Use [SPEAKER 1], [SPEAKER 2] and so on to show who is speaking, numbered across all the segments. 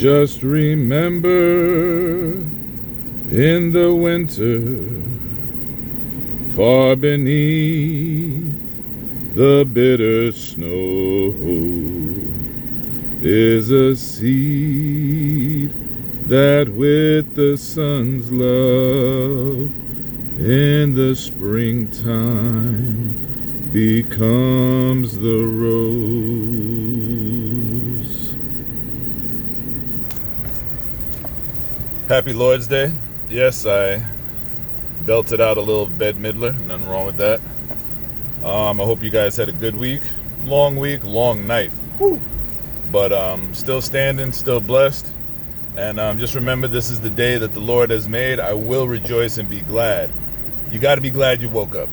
[SPEAKER 1] Just remember in the winter, far beneath the bitter snow, is a seed that with the sun's love in the springtime becomes the rose. Happy Lord's Day. Yes, I belted out a little Bette Midler. Nothing wrong with that. I hope you guys had a good week, long night. Woo. But still standing, still blessed. And just remember, this is the day that the Lord has made. I will rejoice and be glad. You got to be glad you woke up.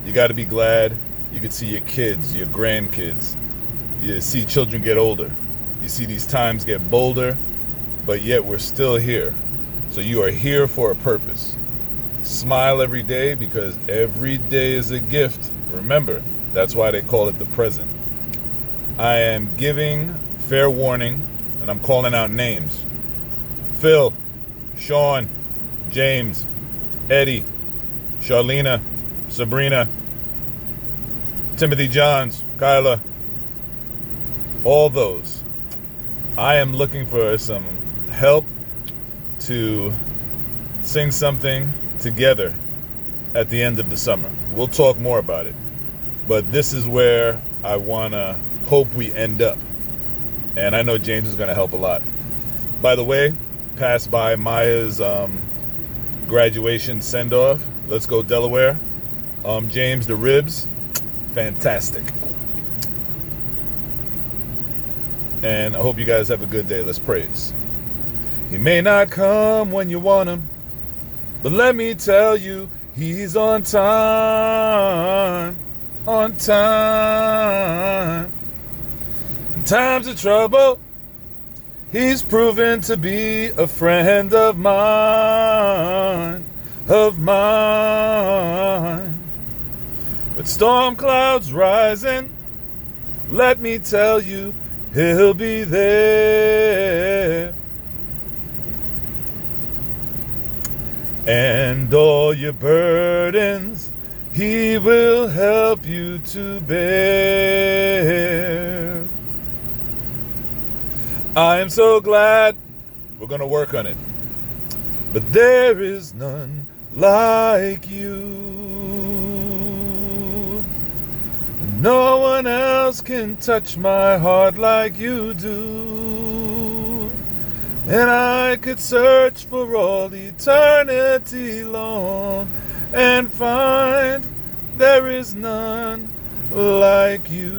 [SPEAKER 1] You got to be glad you could see your kids, your grandkids. You see children get older. You see these times get bolder, but yet we're still here. So you are here for a purpose. Smile every day, because every day is a gift. Remember, that's why they call it the present. I am giving fair warning, and I'm calling out names. Phil, Sean, James, Eddie, Charlena, Sabrina, Timothy Johns, Kyla, all those. I am looking for some help to sing something together at the end of the summer. We'll talk more about it. But this is where I want to hope we end up. And I know James is going to help a lot. By the way, pass by Maya's graduation send-off. Let's Go Delaware. James, the ribs, fantastic. And I hope you guys have a good day. Let's praise. He may not come when you want him, but let me tell you, he's on time, on time. In times of trouble, he's proven to be a friend of mine, of mine. With storm clouds rising, let me tell you, he'll be there. And all your burdens, he will help you to bear. I am so glad we're going to work on it. But there is none like you. No one else can touch my heart like you do. And I could search for all eternity long and find there is none like you.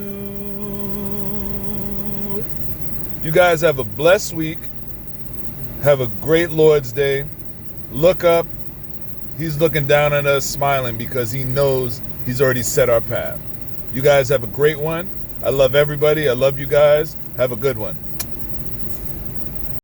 [SPEAKER 1] You guys have a blessed week. Have a great Lord's Day. Look up. He's looking down at us, smiling, because he knows he's already set our path. You guys have a great one. I love everybody. I love you guys. Have a good one.